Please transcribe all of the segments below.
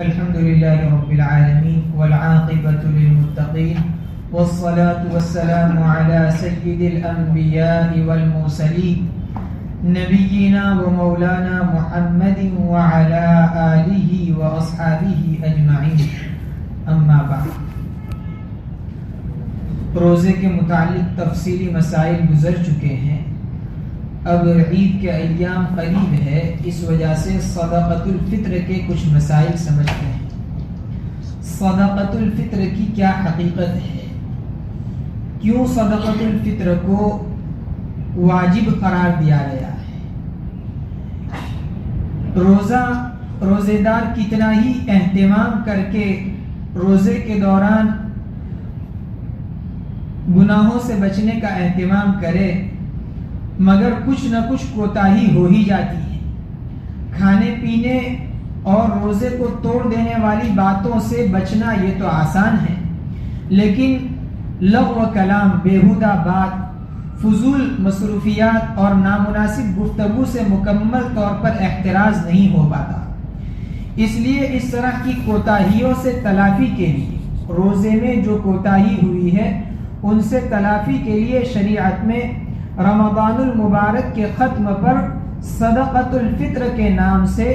الحمد لله رب العالمين والعاقبة للمتقين والصلاة والسلام على سيد الأنبياء والمرسلين نبينا ومولانا محمد وعلى آله وأصحابه أجمعين اما بعد. روزے کے متعلق تفصیلی مسائل گزر چکے ہیں. اب عید کے ایام قریب ہے، اس وجہ سے صدقۃ الفطر کے کچھ مسائل سمجھتے ہیں. صدقۃ الفطر کی کیا حقیقت ہے؟ کیوں صدقۃ الفطر کو واجب قرار دیا گیا ہے؟ روزے دار کتنا ہی اہتمام کر کے روزے کے دوران گناہوں سے بچنے کا اہتمام کرے، مگر کچھ نہ کچھ کوتاہی ہو ہی جاتی ہے. کھانے پینے اور روزے کو توڑ دینے والی باتوں سے بچنا یہ تو آسان ہے، لیکن لغو کلام، بیہودہ بات، فضول مصروفیات اور نامناسب گفتگو سے مکمل طور پر احتراز نہیں ہو پاتا. اس لیے اس طرح کی کوتاہیوں سے تلافی کے لیے، روزے میں جو کوتاہی ہوئی ہے ان سے تلافی کے لیے شریعت میں رمضان المبارک کے ختم پر صدقۃ الفطر کے نام سے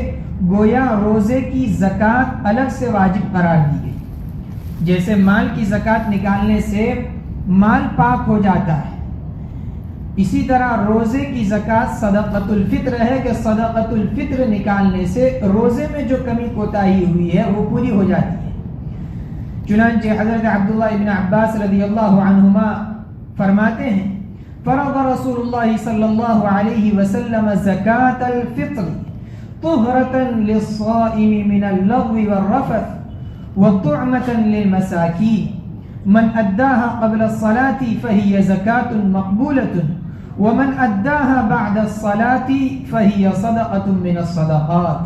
گویا روزے کی زکوٰۃ الگ سے واجب قرار دی گئی. جیسے مال کی زکوٰۃ نکالنے سے مال پاک ہو جاتا ہے، اسی طرح روزے کی زکوٰۃ صدقۃ الفطر ہے کہ صدقۃ الفطر نکالنے سے روزے میں جو کمی کوتاہی ہوئی ہے وہ پوری ہو جاتی ہے. چنانچہ حضرت عبداللہ ابن عباس رضی اللہ عنہما فرماتے ہیں، فرض رسول اللہ صلی اللہ علیہ وسلم زکاة الفطر طہرة للصائم من اللغو والرفث وطعمة للمساکین من اداها قبل الصلاة فهي زکاة مقبولة ومن اداها بعد الصلاة فهي صدقة من الصدقات.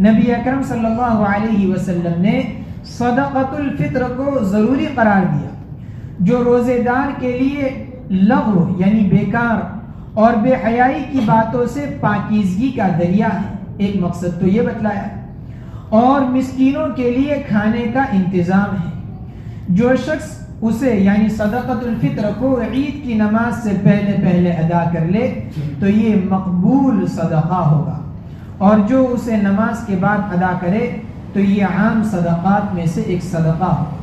نبی اکرم صلی اللہ علیہ وسلم نے صدقۃ الفطر کو ضروری قرار دیا، جو روزے دار کے لیے لغو یعنی بیکار اور بے حیائی کی باتوں سے پاکیزگی کا ذریعہ ہے. ایک مقصد تو یہ بتلایا، اور مسکینوں کے لیے کھانے کا انتظام ہے. جو شخص اسے یعنی صدقۃ الفطر کو عید کی نماز سے پہلے ادا کر لے تو یہ مقبول صدقہ ہوگا، اور جو اسے نماز کے بعد ادا کرے تو یہ عام صدقات میں سے ایک صدقہ ہوگا.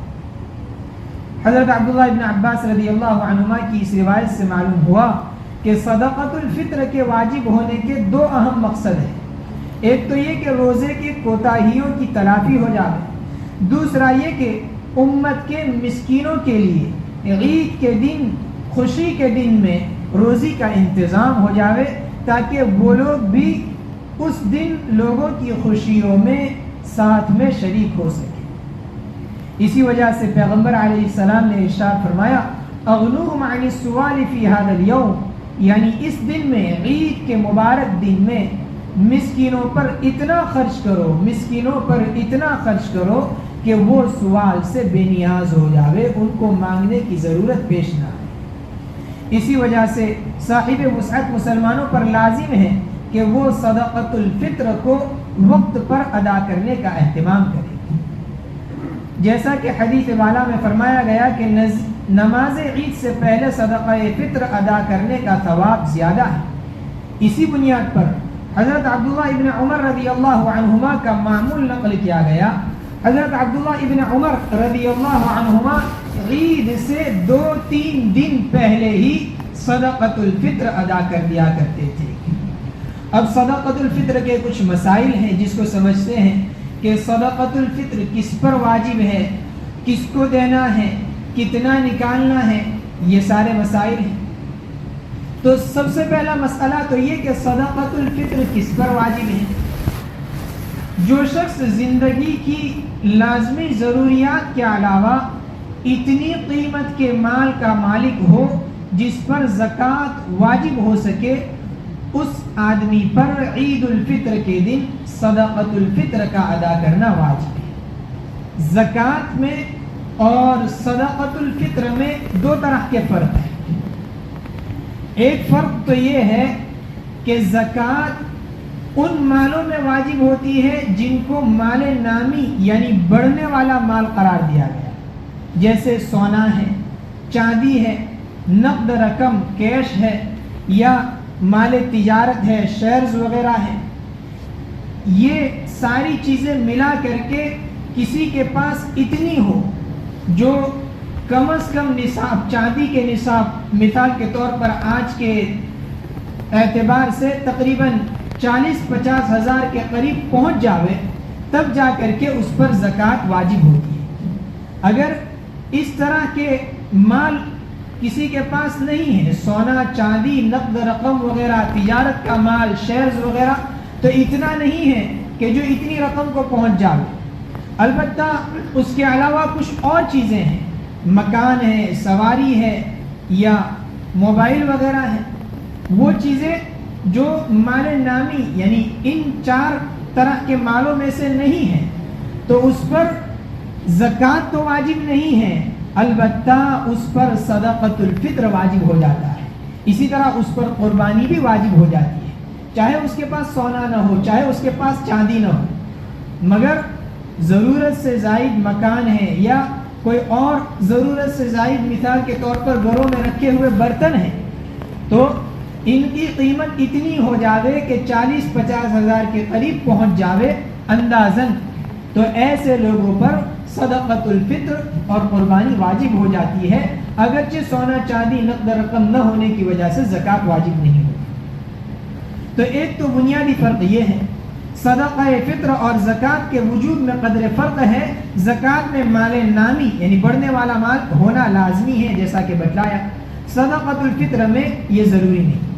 حضرت عبداللہ ابن عباس رضی اللہ عنہما کی اس روایت سے معلوم ہوا کہ صدقۃ الفطر کے واجب ہونے کے دو اہم مقصد ہیں. ایک تو یہ کہ روزے کی کوتاہیوں کی تلافی ہو جائے، دوسرا یہ کہ امت کے مسکینوں کے لیے عید کے دن، خوشی کے دن میں روزی کا انتظام ہو جاوے، تاکہ وہ لوگ بھی اس دن لوگوں کی خوشیوں میں ساتھ میں شریک ہو سکے. اسی وجہ سے پیغمبر علیہ السلام نے ارشاد فرمایا، اغنوہم عن السؤال فی ھذا اليوم، یعنی اس دن میں، عید کے مبارک دن میں مسکینوں پر اتنا خرچ کرو کہ وہ سوال سے بے نیاز ہو جاوے، ان کو مانگنے کی ضرورت پیش نہ آئے. اسی وجہ سے صاحب وسعت مسلمانوں پر لازم ہے کہ وہ صدقۃ الفطر کو وقت پر ادا کرنے کا اہتمام کرے. جیسا کہ حدیث والا میں فرمایا گیا کہ نماز عید سے پہلے صدقہ فطر ادا کرنے کا ثواب زیادہ ہے. اسی بنیاد پر حضرت عبداللہ ابن عمر رضی اللہ عنہما کا معمول نقل کیا گیا. حضرت عبداللہ ابن عمر رضی اللہ عنہما عید سے 2-3 دن پہلے ہی صدقۃ الفطر ادا کر دیا کرتے تھے. اب صدقۃ الفطر کے کچھ مسائل ہیں جس کو سمجھتے ہیں کہ صدقۃ الفطر کس پر واجب ہے، کس کو دینا ہے، کتنا نکالنا ہے، یہ سارے مسائل ہیں. تو سب سے پہلا مسئلہ تو یہ کہ صدقۃ الفطر کس پر واجب ہے. جو شخص زندگی کی لازمی ضروریات کے علاوہ اتنی قیمت کے مال کا مالک ہو جس پر زکوٰۃ واجب ہو سکے، اس آدمی پر عید الفطر کے دن صدقۃ الفطر کا ادا کرنا واجب ہے. زکوٰۃ میں اور صدقۃ الفطر میں 2 طرح کے فرق ہیں. ایک فرق تو یہ ہے کہ زکوٰۃ ان مالوں میں واجب ہوتی ہے جن کو مال نامی یعنی بڑھنے والا مال قرار دیا گیا، جیسے سونا ہے، چاندی ہے، نقد رقم کیش ہے، یا مال تجارت ہے، شیئرز وغیرہ ہے۔ یہ ساری چیزیں ملا کر کے کسی کے پاس اتنی ہو جو کم از کم نصاب، چاندی کے نصاب مثال کے طور پر آج کے اعتبار سے تقریباً 40-50 ہزار کے قریب پہنچ جاوے، تب جا کر کے اس پر زکوٰۃ واجب ہوتی ہے۔ اگر اس طرح کے مال کسی کے پاس نہیں ہے، سونا، چاندی، نقد رقم وغیرہ، تجارت کا مال، شیئرز وغیرہ، تو اتنا نہیں ہے کہ جو اتنی رقم کو پہنچ جاوے۔ البتہ اس کے علاوہ کچھ اور چیزیں ہیں، مکان ہے، سواری ہے، یا موبائل وغیرہ ہے، وہ چیزیں جو مال نامی یعنی ان 4 طرح کے مالوں میں سے نہیں ہیں، تو اس پر زکوٰۃ تو واجب نہیں ہے، البتہ اس پر صدقۃ الفطر واجب ہو جاتا ہے۔ اسی طرح اس پر قربانی بھی واجب ہو جاتی ہے، چاہے اس کے پاس سونا نہ ہو، چاہے اس کے پاس چاندی نہ ہو، مگر ضرورت سے زائد مکان ہے یا کوئی اور ضرورت سے زائد مثال کے طور پر گھروں میں رکھے ہوئے برتن ہیں، تو ان کی قیمت اتنی ہو جاوے کہ 40-50 ہزار کے قریب پہنچ جاوے اندازاً، تو ایسے لوگوں پر صدقۃ الفطر اور قربانی واجب ہو جاتی ہے، اگرچہ سونا چاندی نقد رقم نہ ہونے کی وجہ سے زکوٰۃ واجب نہیں ہوتی۔ تو ایک تو بنیادی فرق یہ ہے، صدقہ فطر اور زکوٰۃ کے وجود میں قدر فرق ہے۔ زکوٰۃ میں مال نامی یعنی بڑھنے والا مال ہونا لازمی ہے جیسا کہ بتلایا، صدقۃ الفطر میں یہ ضروری نہیں۔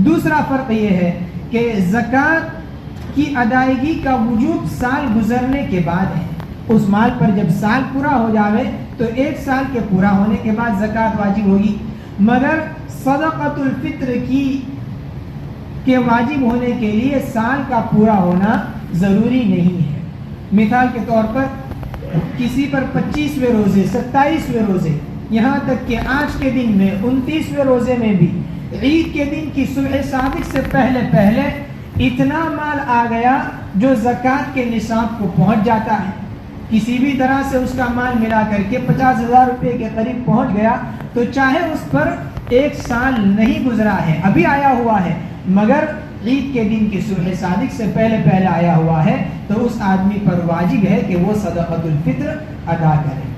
دوسرا فرق یہ ہے کہ زکوٰۃ کی ادائیگی کا وجوب سال گزرنے کے بعد ہے، اس مال پر جب سال پورا ہو جاوے تو 1 سال کے پورا ہونے کے بعد زکوٰۃ واجب ہوگی، مگر صدقۃ الفطر کے واجب ہونے کے لیے سال کا پورا ہونا ضروری نہیں ہے۔ مثال کے طور پر کسی پر 25ویں روزے، 27ویں روزے، یہاں تک کہ آج کے دن میں 29ویں روزے میں بھی عید کے دن کی صبح صادق سے پہلے اتنا مال آ گیا جو زکوٰۃ کے نصاب کو پہنچ جاتا ہے، کسی بھی طرح سے اس کا مال ملا کر کے 50,000 روپے کے قریب پہنچ گیا، تو چاہے اس پر 1 سال نہیں گزرا ہے، ابھی آیا ہوا ہے، مگر عید کے دن کی صبح صادق سے پہلے آیا ہوا ہے، تو اس آدمی پر واجب ہے کہ وہ صدقۃ الفطر ادا کرے۔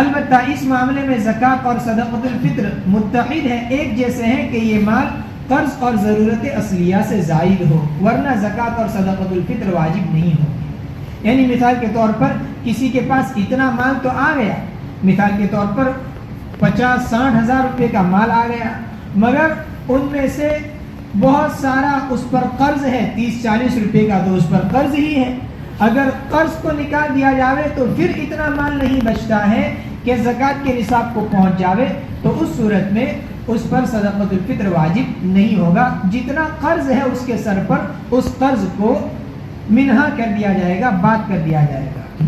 البتہ اس معاملے میں زکوٰۃ اور صدقۃ الفطر متحد ہیں، ایک جیسے ہیں کہ یہ مال قرض اور ضرورت اصلیہ سے زائد ہو، ورنہ زکوٰۃ اور صدقۃ الفطر واجب نہیں ہوتی۔ یعنی مثال کے طور پر کسی کے پاس اتنا مال تو آ گیا، مثال کے طور پر 50-60 ہزار روپے کا مال آ گیا، مگر ان میں سے بہت سارا اس پر قرض ہے، 30-40 روپے کا تو اس پر قرض ہی ہے۔ اگر قرض کو نکال دیا جاوے تو پھر اتنا مال نہیں بچتا ہے کہ زکوٰۃ کے نصاب کو پہنچ جاوے، تو اس صورت میں اس پر صدقۃ الفطر واجب نہیں ہوگا، جتنا قرض ہے اس کے سر پر اس قرض کو منہا کر دیا جائے گا، بات کر دیا جائے گا۔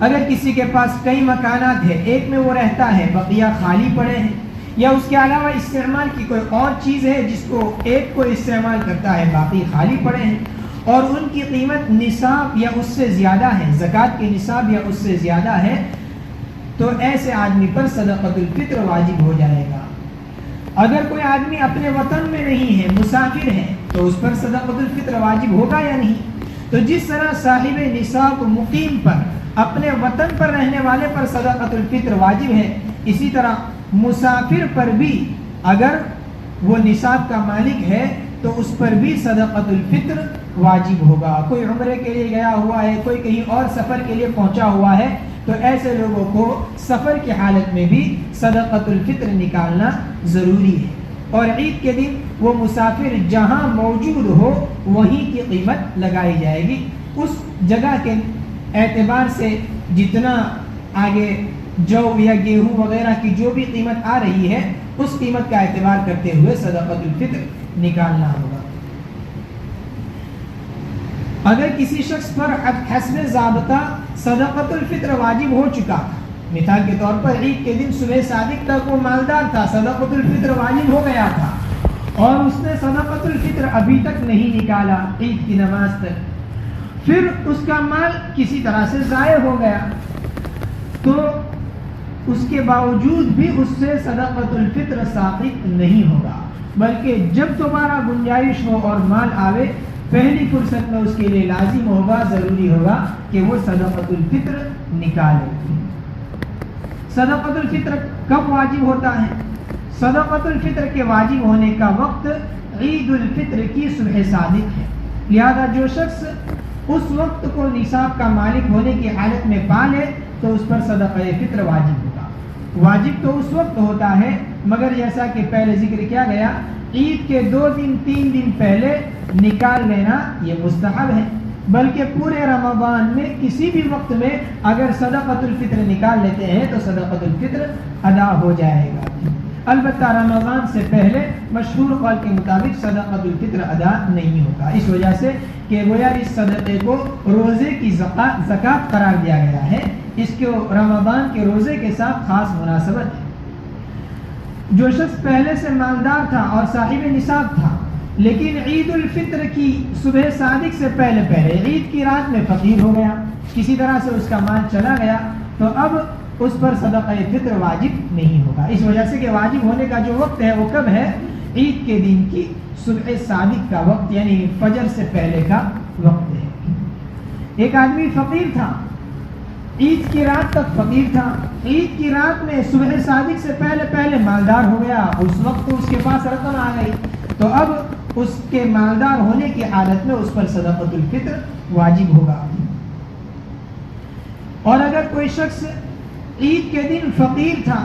اگر کسی کے پاس کئی مکانات ہیں، ایک میں وہ رہتا ہے، بقیہ خالی پڑے ہیں، یا اس کے علاوہ استعمال کی کوئی اور چیز ہے جس کو ایک کو استعمال کرتا ہے، باقی خالی پڑے ہیں، اور ان کی قیمت نصاب یا اس سے زیادہ ہے، زکوٰۃ کے نصاب یا اس سے زیادہ ہے، تو ایسے آدمی پر صدقۃ الفطر واجب ہو جائے گا۔ اگر کوئی آدمی اپنے وطن میں نہیں ہے، مسافر ہے، تو اس پر صدقۃ الفطر واجب ہوگا یا نہیں؟ تو جس طرح صاحب نصاب مقیم پر، اپنے وطن پر رہنے والے پر صدقۃ الفطر واجب ہے، اسی طرح مسافر پر بھی اگر وہ نصاب کا مالک ہے تو اس پر بھی صدقۃ الفطر واجب ہوگا۔ کوئی عمرے کے لیے گیا ہوا ہے، کوئی کہیں اور سفر کے لیے پہنچا ہوا ہے، تو ایسے لوگوں کو سفر کی حالت میں بھی صدقۃ الفطر نکالنا ضروری ہے، اور عید کے دن وہ مسافر جہاں موجود ہو وہیں کی قیمت لگائی جائے گی، اس جگہ کے اعتبار سے جتنا آگے جو یا گیہوں وغیرہ کی جو بھی قیمت آ رہی ہے اس قیمت کا اعتبار کرتے ہوئے صدقۃ الفطر نکالنا ہوگا۔ اگر کسی شخص پر حسب ضابطہ صدقۃ الفطر واجب ہو چکا تھا، مثال کے طور پر عید کے دن صبح صادق تک وہ مالدار تھا، صدقۃ الفطر واجب ہو گیا تھا، اور اس نے صدقۃ الفطر ابھی تک نہیں نکالا عید کی نماز تک، پھر اس کا مال کسی طرح سے ضائع ہو گیا، تو اس کے باوجود بھی اس سے صدقۃ الفطر ساقط نہیں ہوگا، بلکہ جب دوبارہ گنجائش ہو اور مال آوے پہلی فرصت میں اس کے لیے لازم ہوگا، ضروری ہوگا کہ وہ صدقۃ الفطر نکالے۔ صدقۃ الفطر کب واجب ہوتا ہے؟ صدقۃ الفطر کے واجب ہونے کا وقت عید الفطر کی صبح صادق ہے، لہذا جو شخص اس وقت کو نصاب کا مالک ہونے کی حالت میں پا لے تو اس پر صدقہ فطر واجب ہوگا۔ واجب تو اس وقت ہوتا ہے، مگر جیسا کہ پہلے ذکر کیا گیا عید کے 2 دن 3 دن پہلے نکال لینا یہ مستحب ہے، بلکہ پورے رمضان میں کسی بھی وقت میں اگر صدقۃ الفطر نکال لیتے ہیں تو صدقۃ الفطر ادا ہو جائے گا۔ البتہ رمضان سے پہلے مشہور قول کے مطابق صدقۃ الفطر ادا نہیں ہوگا، اس وجہ سے کہ گویا اس صدقے کو روزے کی زکوٰۃ قرار دیا گیا ہے، اس کو رمضان کے روزے کے ساتھ خاص مناسبت ہے۔ جو شخص پہلے سے مالدار تھا اور صاحب نصاب تھا لیکن عید الفطر کی صبح صادق سے پہلے عید کی رات میں فقیر ہو گیا، کسی طرح سے اس کا مال چلا گیا، تو اب اس پر صدقہ فطر واجب نہیں ہوگا، اس وجہ سے کہ واجب ہونے کا جو وقت ہے وہ کب ہے؟ عید کے دن کی صبح صادق کا وقت، یعنی فجر سے پہلے کا وقت ہے۔ ایک آدمی فقیر تھا، عید کی رات تک فقیر تھا، عید کی رات میں صبح صادق سے پہلے مالدار ہو گیا، اس وقت اس کے پاس رقم آ گئی، تو اب اس کے مالدار ہونے کی حالت میں اس پر صدقۃ الفطر واجب ہوگا۔ اور اگر کوئی شخص عید کے دن فقیر تھا،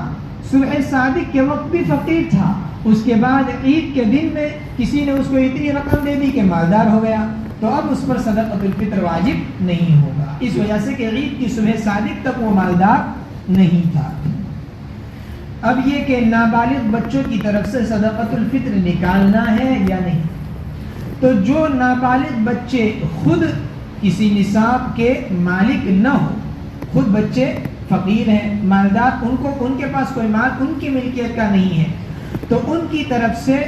صبح صادق کے وقت بھی فقیر تھا، اس کے بعد عید کے دن میں کسی نے اس کو اتنی رقم دے دی کہ مالدار ہو گیا، تو اب اس پر صدقۃ الفطر واجب نہیں ہوگا، اس وجہ سے کہ عید کی صبح صادق تک وہ مالدار نہیں تھا۔ اب یہ کہ نابالغ بچوں کی طرف سے صدقۃ الفطر نکالنا ہے یا نہیں، تو جو نابالغ بچے خود کسی نصاب کے مالک نہ ہو، خود بچے فقیر ہیں، مالدار، ان کے پاس کوئی مال ان کی ملکیت کا نہیں ہے، تو ان کی طرف سے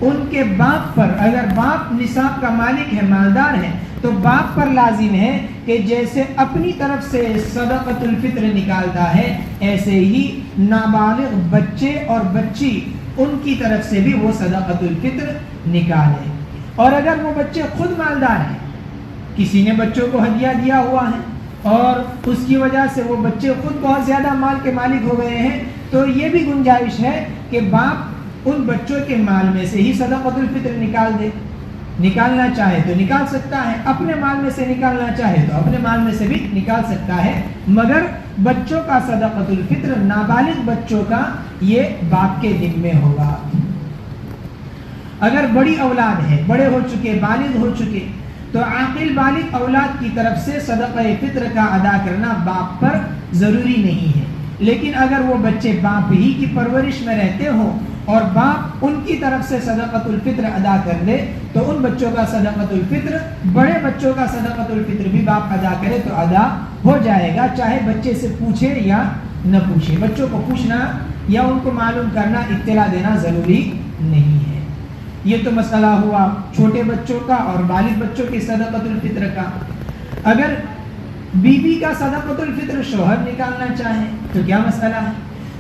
ان کے باپ پر، اگر باپ نصاب کا مالک ہے، مالدار ہے، تو باپ پر لازم ہے کہ جیسے اپنی طرف سے صدقۃ الفطر نکالتا ہے ایسے ہی نابالغ بچے اور بچی ان کی طرف سے بھی وہ صدقۃ الفطر نکالے۔ اور اگر وہ بچے خود مالدار ہیں، کسی نے بچوں کو ہدیہ دیا ہوا ہے اور اس کی وجہ سے وہ بچے خود بہت زیادہ مال کے مالک ہو گئے ہیں، تو یہ بھی گنجائش ہے کہ باپ ان بچوں کے مال میں سے ہی صدقۃ الفطر نکال دے، نکالنا چاہے تو نکال سکتا ہے، اپنے مال میں سے نکالنا چاہے تو اپنے مال میں سے بھی نکال سکتا ہے، مگر بچوں کا صدقۃ الفطر، نابالغ بچوں کا، یہ باپ کے ذمے ہوگا۔ اگر بڑی اولاد ہے، بڑے ہو چکے، بالغ ہو چکے، تو عاقل بالغ اولاد کی طرف سے صدقہ فطر کا ادا کرنا باپ پر ضروری نہیں ہے، لیکن اگر وہ بچے باپ ہی کی پرورش میں رہتے ہوں اور باپ ان کی طرف سے صدقۃ الفطر ادا کر دے تو ان بچوں کا صدقۃ الفطر، بڑے بچوں کا صدقۃ الفطر بھی باپ ادا کرے تو ادا ہو جائے گا، چاہے بچے سے پوچھے یا نہ پوچھے۔ بچوں کو پوچھنا یا ان کو معلوم کرنا، اطلاع دینا ضروری نہیں ہے۔ یہ تو مسئلہ ہوا چھوٹے بچوں کا اور بالغ بچوں کی صدقۃ الفطر کا۔ اگر بیوی کا صدقۃ الفطر شوہر نکالنا چاہے تو کیا مسئلہ ہے؟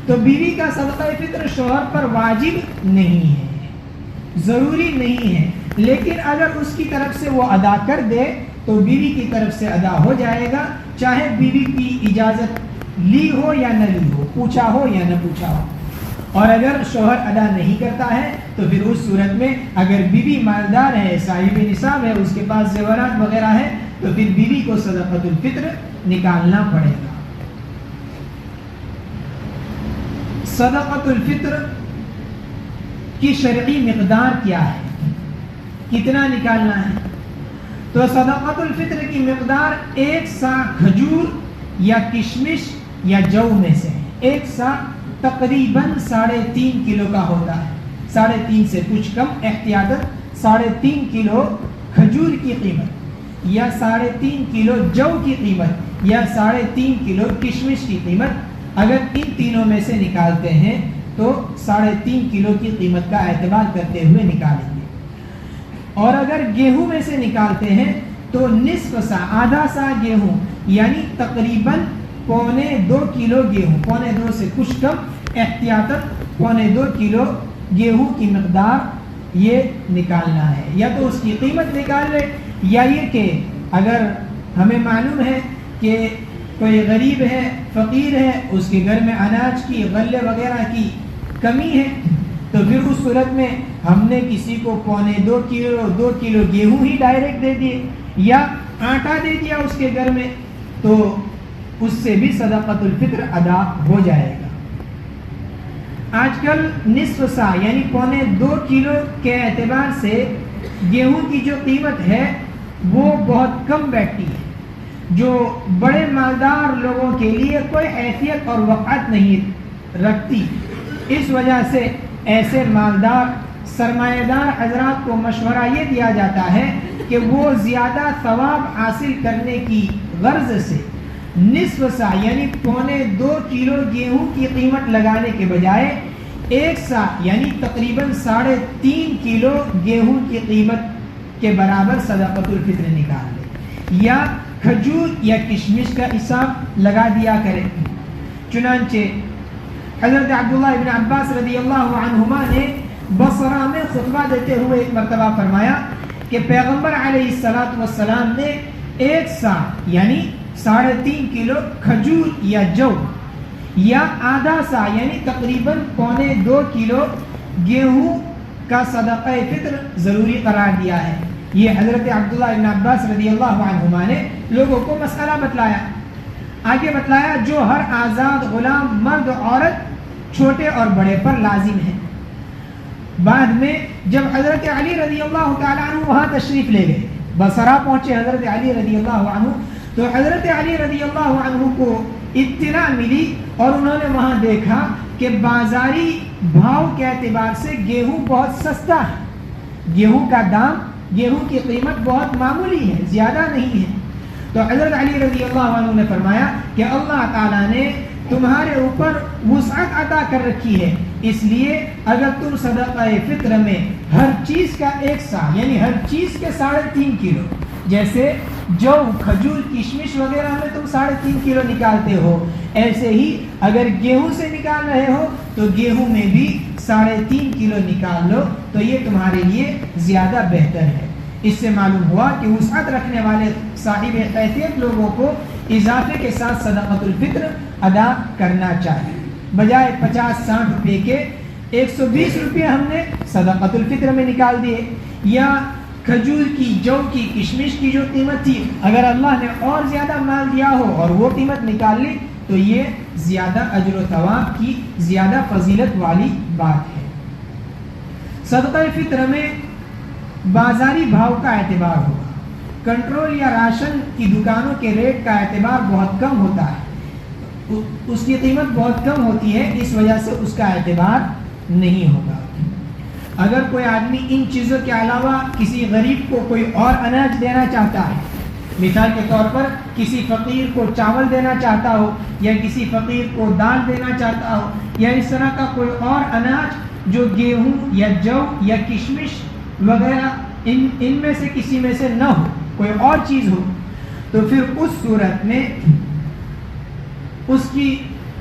تو بیوی کا صدقہ فطر شوہر پر واجب نہیں ہے، ضروری نہیں ہے، لیکن اگر اس کی طرف سے وہ ادا کر دے تو بیوی کی طرف سے ادا ہو جائے گا، چاہے بیوی کی اجازت لی ہو یا نہ لی ہو، پوچھا ہو یا نہ پوچھا ہو۔ اور اگر شوہر ادا نہیں کرتا ہے تو پھر اس صورت میں اگر بیوی مالدار ہے، صاحب نصاب ہے، اس کے پاس زیورات وغیرہ ہے، تو پھر بیوی کو صدقۃ الفطر نکالنا پڑے گا۔ صدقۃ الفطر کی شرعی مقدار کیا ہے؟ کتنا نکالنا ہے؟ تو صدقۃ الفطر کی مقدار 1 سا کھجور یا کشمش یا جو میں سے، 1 سا تقریباً 3.5 کلو کا ہوتا ہے، 3.5 سے کچھ کم، احتیاطاً 3.5 کلو کھجور کی قیمت یا 3.5 کلو جو کی قیمت یا 3.5 کلو کشمش کی قیمت، اگر ان تینوں میں سے نکالتے ہیں تو 3.5 کلو کی قیمت کا اعتبار کرتے ہوئے نکالیں گے. اور اگر گیہوں میں سے نکالتے ہیں تو نصف سا، آدھا سا گیہوں یعنی تقریباً 1.25 کلو گیہوں، 1.25 سے کچھ کم، احتیاطاً 1.25 کلو گیہوں کی مقدار یہ نکالنا ہے. یا تو اس کی قیمت نکال لے، یا یہ کہ اگر ہمیں معلوم ہے کہ کوئی غریب ہے، فقیر ہے، اس کے گھر میں اناج کی، غلے وغیرہ کی کمی ہے، تو پھر اس صورت میں ہم نے کسی کو 1.25 کلو 2 کلو گیہوں ہی ڈائریکٹ دے دیے یا آٹا دے دیا اس کے گھر میں، تو اس سے بھی صدقۃ الفطر ادا ہو جائے گا. آج کل نصف سا یعنی 1.25 کلو کے اعتبار سے گیہوں کی جو قیمت ہے وہ بہت کم بیٹھتی ہے، جو بڑے مالدار لوگوں کے لیے کوئی حیثیت اور وقعت نہیں رکھتی. اس وجہ سے ایسے مالدار سرمایہ دار حضرات کو مشورہ یہ دیا جاتا ہے کہ وہ زیادہ ثواب حاصل کرنے کی غرض سے نصف سا یعنی 1.25 کلو گیہوں کی قیمت لگانے کے بجائے 1 سا یعنی تقریباً 3.5 کلو گیہوں کی قیمت کے برابر صدقۃ الفطر نکال لے، یا کھجور یا کشمش کا حساب لگا دیا کرے. چنانچہ حضرت عبداللہ ابن عباس رضی اللہ عنہما نے بصرہ میں خطبہ دیتے ہوئے ایک مرتبہ فرمایا کہ پیغمبر علیہ السلام نے 1 سا یعنی 3.5 کلو کھجور یا جو یا آدھا سا یعنی تقریباً 1.25 کلو گیہوں کا صدقہ فطر ضروری قرار دیا ہے. یہ حضرت عبداللہ ابن عباس رضی اللہ عنہما نے لوگوں کو مسئلہ بتلایا. آگے بتلایا جو ہر آزاد غلام مرد عورت چھوٹے اور بڑے پر لازم ہے. بعد میں جب حضرت علی رضی اللہ تعالیٰ عنہ وہاں تشریف لے گئے، بصرہ پہنچے حضرت علی رضی اللہ عنہ، تو حضرت علی رضی اللہ عنہ کو اطلاع ملی اور انہوں نے وہاں دیکھا کہ بازاری بھاؤ کے اعتبار سے گیہوں بہت سستا ہے، گیہوں کا دام، گیہوں کی قیمت بہت معمولی ہے، زیادہ نہیں ہے. تو حضرت علی رضی اللہ عنہ نے فرمایا کہ اللہ تعالیٰ نے تمہارے اوپر وسعت عطا کر رکھی ہے، اس لیے اگر تم صدقہ فطر میں ہر چیز کا 1 سا یعنی ہر چیز کے 3.5 کلو، جیسے جو کھجور کشمش وغیرہ میں تم 3.5 کلو نکالتے ہو، ایسے ہی اگر گیہوں سے نکال رہے ہو تو گیہوں میں بھی 3.5 کلو نکال لو، تو یہ تمہارے لیے زیادہ بہتر ہے. اس سے معلوم ہوا کہ وسعت رکھنے والے صاحب حیثیت لوگوں کو اضافے کے ساتھ صدقۃ الفطر ادا کرنا چاہیے. بجائے 50-60 روپے کے 120 روپے ہم نے صدقۃ الفطر میں نکال دیے، یا کھجور کی، جو کی، کشمش کی جو قیمت تھی اگر اللہ نے اور زیادہ مال دیا ہو اور وہ قیمت نکال لی تو یہ زیادہ اجر و ثواب کی زیادہ فضیلت والی بات ہے. صدقہ فطر میں بازاری بھاؤ کا اعتبار ہوگا، کنٹرول یا راشن کی دکانوں کے ریٹ کا اعتبار بہت کم ہوتا ہے، اس کی قیمت بہت کم ہوتی ہے، اس وجہ سے اس کا اعتبار نہیں ہوگا. اگر کوئی آدمی ان چیزوں کے علاوہ کسی غریب کو کوئی اور اناج دینا چاہتا ہے، مثال کے طور پر کسی فقیر کو چاول دینا چاہتا ہو یا کسی فقیر کو دال دینا چاہتا ہو یا اس طرح کا کوئی اور اناج جو گیہوں یا جو یا کشمش وغیرہ ان میں سے کسی میں سے نہ ہو، کوئی اور چیز ہو، تو پھر اس صورت میں اس کی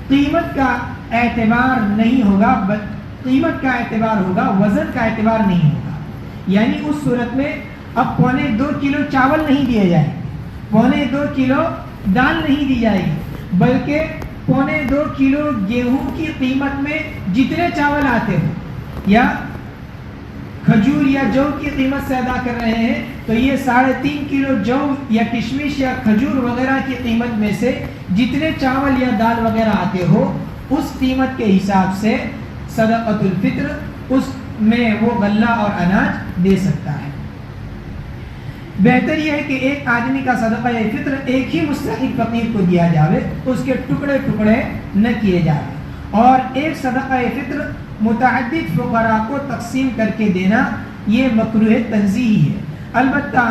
قیمت کا اعتبار نہیں ہوگا، قیمت کا اعتبار ہوگا، وزن کا اعتبار نہیں ہوگا. یعنی اس صورت میں اب 2.25 کلو چاول نہیں دیے جائیں، 2.25 کلو دال نہیں دی جائے گی، بلکہ 2.25 کلو گیہوں کی قیمت میں جتنے چاول آتے ہو یا کھجور یا جو کی قیمت سے ادا کر رہے ہیں تو یہ 3.5 کلو جو یا کشمش یا کھجور وغیرہ کی قیمت میں سے جتنے چاول یا دال وغیرہ آتے ہو اس قیمت کے حساب سے صدقۃ الفطر اس میں وہ غلہ اور اناج دے سکتا ہے. بہتر یہ ہے کہ ایک آدمی کا صدقہ فطر ایک ہی مستحق فقیر کو دیا جاوے، اس کے ٹکڑے ٹکڑے نہ کیے جائے، اور ایک صدقہ فطر متعدد فقراء کو تقسیم کر کے دینا یہ مکروہ تنزیہی ہے. البتہ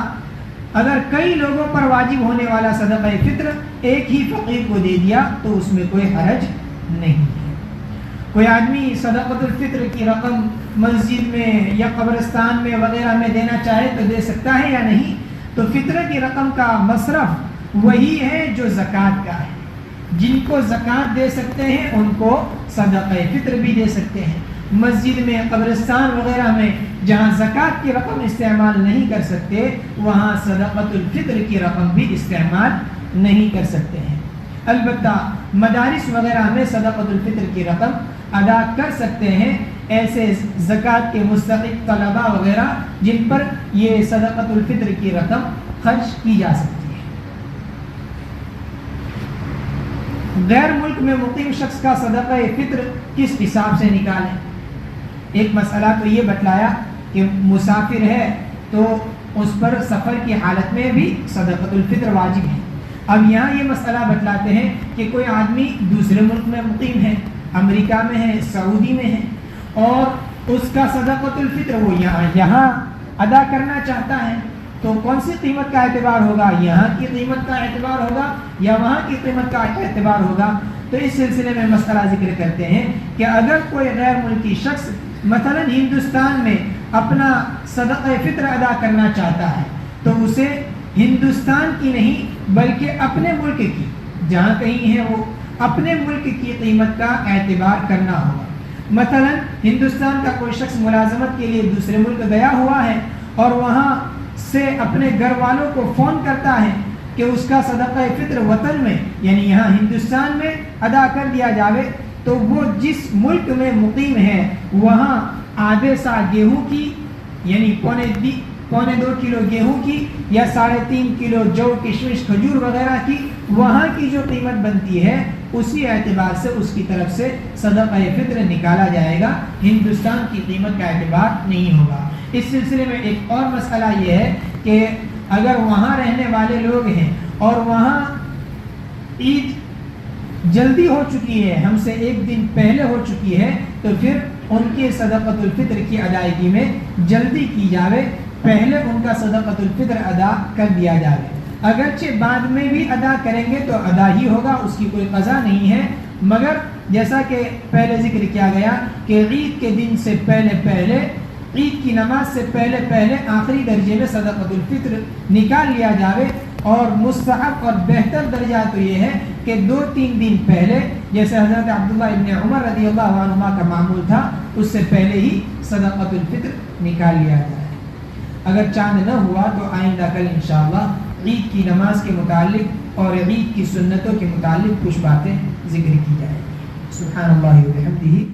اگر کئی لوگوں پر واجب ہونے والا صدقہ فطر ایک ہی فقیر کو دے دیا تو اس میں کوئی حرج نہیں ہے. کوئی آدمی صدقۃ الفطر کی رقم مسجد میں یا قبرستان میں وغیرہ میں دینا چاہے تو دے سکتا ہے یا نہیں؟ تو فطر کی رقم کا مصرف وہی ہے جو زکوٰۃ کا ہے. جن کو زکوٰۃ دے سکتے ہیں ان کو صدقہ فطر بھی دے سکتے ہیں. مسجد میں قبرستان وغیرہ میں جہاں زکوٰۃ کی رقم استعمال نہیں کر سکتے وہاں صدقۃ الفطر کی رقم بھی استعمال نہیں کر سکتے ہیں. البتہ مدارس وغیرہ میں صدقۃ الفطر کی رقم ادا کر سکتے ہیں ایسے زکوٰۃ کے مستحق طلباء وغیرہ جن پر یہ صدقۃ الفطر کی رقم خرچ کی جا سکتی ہے. غیر ملک میں مقیم شخص کا صدقہ فطر کس حساب سے نکالیں؟ ایک مسئلہ تو یہ بتلایا کہ مسافر ہے تو اس پر سفر کی حالت میں بھی صدقۃ الفطر واجب ہے. اب یہاں یہ مسئلہ بتلاتے ہیں کہ کوئی آدمی دوسرے ملک میں مقیم ہے، امریکہ میں ہے، سعودی میں ہے، اور اس کا صدقۃ الفطر وہ یہاں ادا کرنا چاہتا ہے، تو کون سی قیمت کا اعتبار ہوگا؟ یہاں کی قیمت کا اعتبار ہوگا یا وہاں کی قیمت کا اعتبار ہوگا؟ تو اس سلسلے میں مسئلہ ذکر کرتے ہیں کہ اگر کوئی غیر ملکی شخص مثلا ہندوستان میں اپنا صدقہ فطر ادا کرنا چاہتا ہے تو اسے ہندوستان کی نہیں بلکہ اپنے ملک کی، جہاں کہیں ہے وہ اپنے ملک کی قیمت کا اعتبار کرنا ہوگا. مثلا ہندوستان کا کوئی شخص ملازمت کے لیے دوسرے ملک گیا ہوا ہے اور وہاں سے اپنے گھر والوں کو فون کرتا ہے کہ اس کا صدقہ فطر وطن میں یعنی یہاں ہندوستان میں ادا کر دیا جاوے، تو وہ جس ملک میں مقیم ہے وہاں آدھے سا گیہوں کی یعنی پونے 2 کلو گیہوں کی یا 3.5 کلو جو کشمش کھجور وغیرہ کی وہاں کی جو قیمت بنتی ہے اسی اعتبار سے اس کی طرف سے صدقہ فطر نکالا جائے گا، ہندوستان کی قیمت کا اعتبار نہیں ہوگا. اس سلسلے میں ایک اور مسئلہ یہ ہے کہ اگر وہاں رہنے والے لوگ ہیں اور وہاں عید جلدی ہو چکی ہے، ہم سے 1 دن پہلے ہو چکی ہے، تو پھر ان کے صدقۃ الفطر کی ادائیگی میں جلدی کی جاوے، پہلے ان کا صدقۃ الفطر ادا کر دیا جائے. اگرچہ بعد میں بھی ادا کریں گے تو ادا ہی ہوگا، اس کی کوئی قضا نہیں ہے، مگر جیسا کہ پہلے ذکر کیا گیا کہ عید کے دن سے پہلے عید کی نماز سے پہلے آخری درجے میں صدقۃ الفطر نکال لیا جاوے. اور مستحب اور بہتر درجہ تو یہ ہے کہ 2-3 دن پہلے، جیسے حضرت عبداللہ ابن عمر رضی اللہ عنہما کا معمول تھا، اس سے پہلے ہی صدقۃ الفطر نکال لیا جائے. اگر چاند نہ ہوا تو آئندہ کل انشاءاللہ عید کی نماز کے متعلق اور عید کی سنتوں کے متعلق کچھ باتیں ذکر کی جائیں گی. سبحان اللہ و بحمدہ.